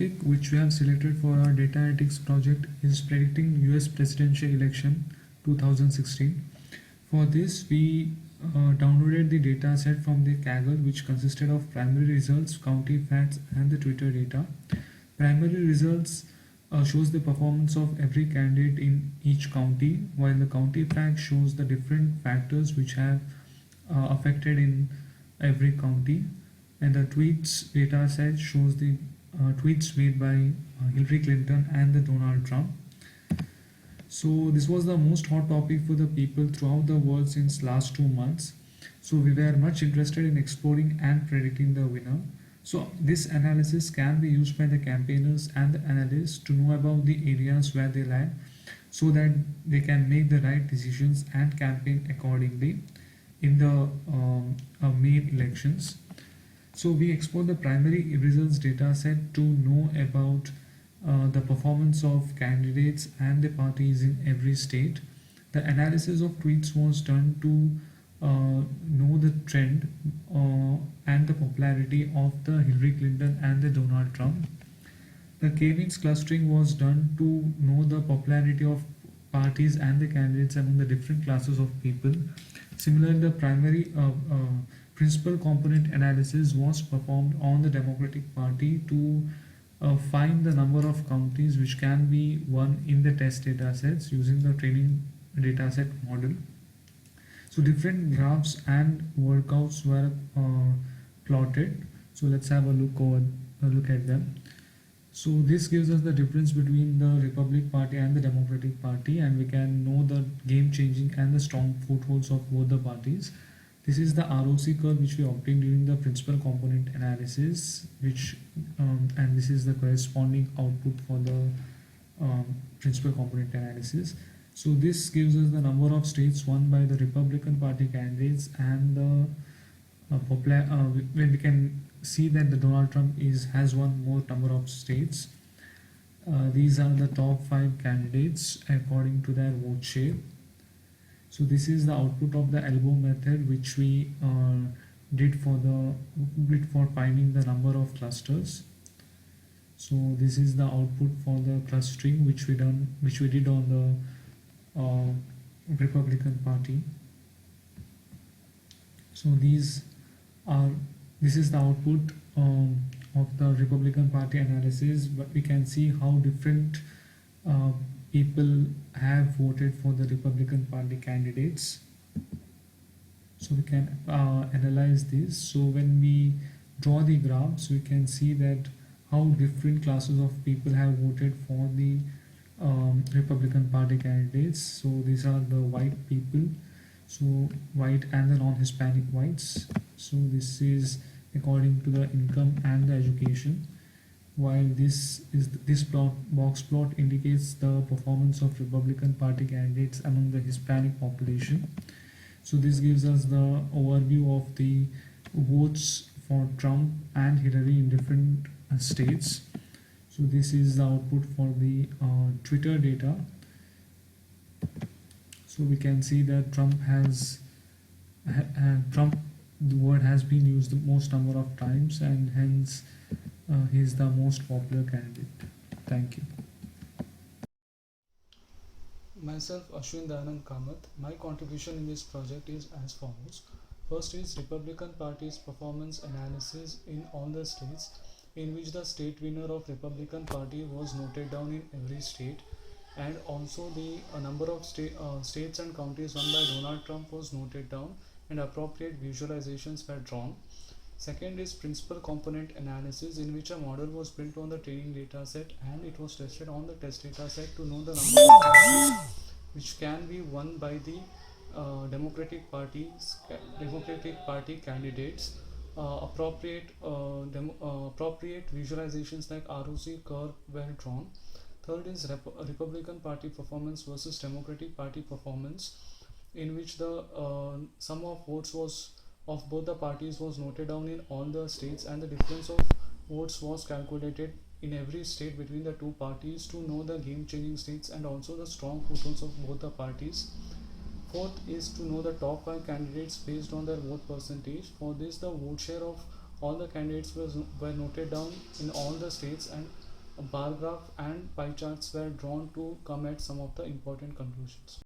topic which we have selected for our data analytics project is predicting US presidential election 2016. For this, we downloaded the data set from the Kaggle, which consisted of primary results, county facts, and the Twitter data. Primary results shows the performance of every candidate in each county, while the county fact shows the different factors which have affected in every county, and the tweets data set shows the tweets made by Hillary Clinton and the Donald Trump. So this was the most hot topic for the people throughout the world since last 2 months. So we were much interested in exploring and predicting the winner. So this analysis can be used by the campaigners and the analysts to know about the areas where they lag, so that they can make the right decisions and campaign accordingly in the May elections. So we explore the primary results data set to know about the performance of candidates and the parties in every state. The analysis of tweets was done to know the trend and the popularity of the Hillary Clinton and the Donald Trump. The K-means clustering was done to know the popularity of parties and the candidates among the different classes of people. Similarly, the primary principal component analysis was performed on the Democratic Party to find the number of counties which can be won in the test data sets using the training dataset model. So different graphs and workouts were plotted. So let's have a look at them. So this gives us the difference between the Republic Party and the Democratic Party, and we can know the game changing and the strong footholds of both the parties. This is the ROC curve which we obtained during the principal component analysis, and this is the corresponding output for the principal component analysis. So this gives us the number of states won by the Republican Party candidates, and the when we can see that the Donald Trump has won more number of states. These are the top 5 candidates according to their vote share. So this is the output of the elbow method which we did for finding the number of clusters. So this is the output for the clustering which we did on the Republican Party. So this is the output of the Republican Party analysis, but we can see how different people have voted for the Republican Party candidates. So we can analyze this. So when we draw the graphs, we can see that how different classes of people have voted for the Republican Party candidates. So these are the white people, so white and the non-Hispanic whites. So this is according to the income and the education, while this box plot indicates the performance of Republican Party candidates among the Hispanic population. So this gives us the overview of the votes for Trump and Hillary in different states. So this is the output for the Twitter data. So we can see that the word has been used the most number of times, and hence he is the most popular candidate. Thank you. Myself, Ashwin Dayanand Kamath. My contribution in this project is as follows. First is Republican Party's performance analysis in all the states, in which the state winner of Republican Party was noted down in every state, and also the number of states and counties won by Donald Trump was noted down, and appropriate visualizations were drawn. Second is principal component analysis, in which a model was built on the training data set and it was tested on the test data set to know the number of counties which can be won by the Democratic Party candidates. Appropriate visualizations like ROC curve were drawn. Third is Republican Party performance versus Democratic Party performance, in which the sum of votes of both the parties was noted down in all the states, and the difference of votes was calculated in every state between the two parties to know the game-changing states and also the strong footholds of both the parties. Fourth is to know the top 5 candidates based on their vote percentage. For this, the vote share of all the candidates were noted down in all the states, and A bar graph and pie charts were drawn to come at some of the important conclusions.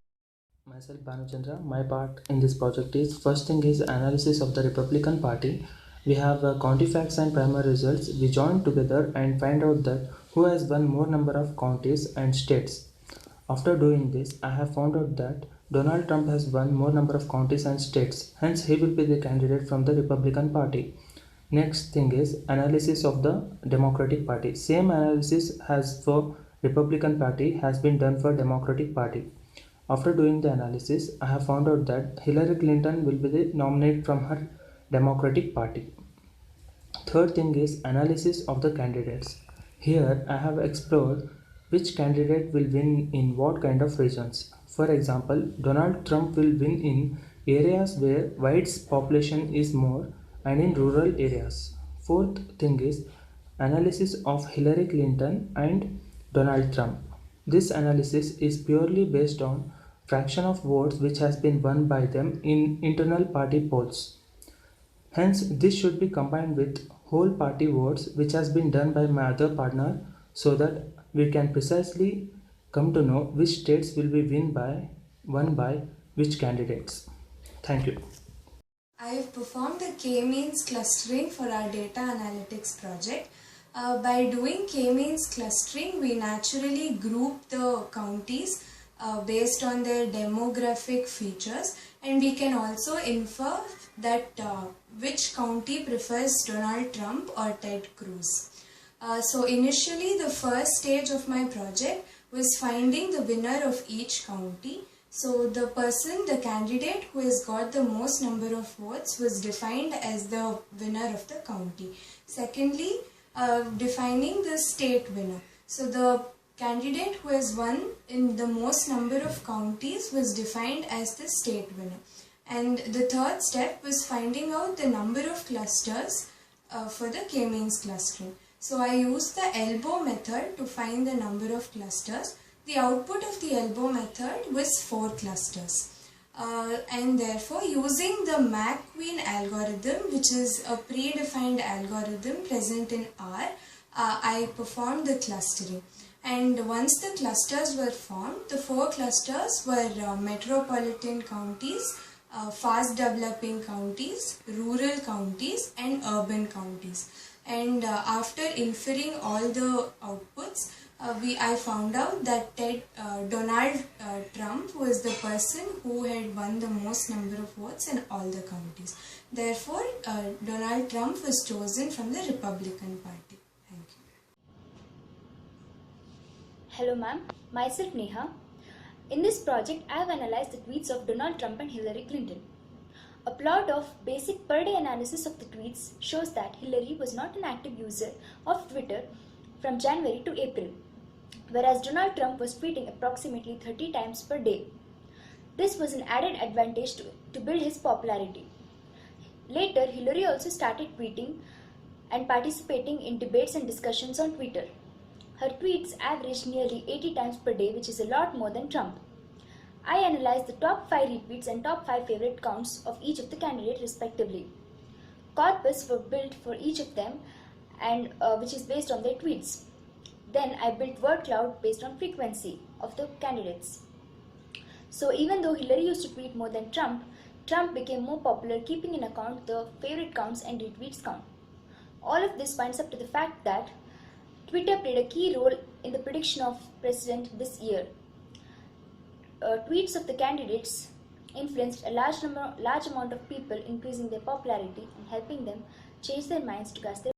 Myself Bhanuchandra. My part in this project is first thing is analysis of the Republican Party. We have county facts and primary results. We join together and find out that who has won more number of counties and states. After doing this, I have found out that Donald Trump has won more number of counties and states. Hence, he will be the candidate from the Republican Party. Next thing is analysis of the Democratic Party. Same analysis as for Republican Party has been done for Democratic Party. After doing the analysis, I have found out that Hillary Clinton will be the nominee from her Democratic Party. Third thing is analysis of the candidates. Here I have explored which candidate will win in what kind of regions. For example, Donald Trump will win in areas where white population is more and in rural areas. Fourth thing is analysis of Hillary Clinton and Donald Trump. This analysis is purely based on fraction of votes which has been won by them in internal party polls. Hence, this should be combined with whole party votes which has been done by my other partner so that we can precisely come to know which states will be won by which candidates. Thank you. I have performed the K-means clustering for our data analytics project. By doing K-means clustering, we naturally group the counties based on their demographic features, and we can also infer that which county prefers Donald Trump or Ted Cruz. So initially the first stage of my project was finding the winner of each county. So the candidate who has got the most number of votes was defined as the winner of the county. Secondly, defining the state winner. So the candidate who has won in the most number of counties was defined as the state winner. And the third step was finding out the number of clusters for the K-means clustering. So I used the elbow method to find the number of clusters. The output of the elbow method was 4 clusters. And therefore, using the McQueen algorithm, which is a predefined algorithm present in R, I performed the clustering. And once the clusters were formed, the 4 clusters were metropolitan counties, fast developing counties, rural counties, and urban counties. And after inferring all the outputs, I found out that Donald Trump was the person who had won the most number of votes in all the counties. Therefore, Donald Trump was chosen from the Republican Party. Thank you. Hello ma'am, myself Neha. In this project, I have analyzed the tweets of Donald Trump and Hillary Clinton. A plot of basic per-day analysis of the tweets shows that Hillary was not an active user of Twitter from January to April, whereas Donald Trump was tweeting approximately 30 times per day. This was an added advantage to build his popularity. Later, Hillary also started tweeting and participating in debates and discussions on Twitter. Her tweets averaged nearly 80 times per day, which is a lot more than Trump. I analyzed the top 5 retweets and top 5 favorite counts of each of the candidates respectively. Corpus were built for each of them, and which is based on their tweets. Then I built word cloud based on frequency of the candidates. So even though Hillary used to tweet more than Trump, Trump became more popular keeping in account the favorite counts and retweets count. All of this points up to the fact that Twitter played a key role in the prediction of president this year. Tweets of the candidates influenced a large amount of people, increasing their popularity and helping them change their minds to cast their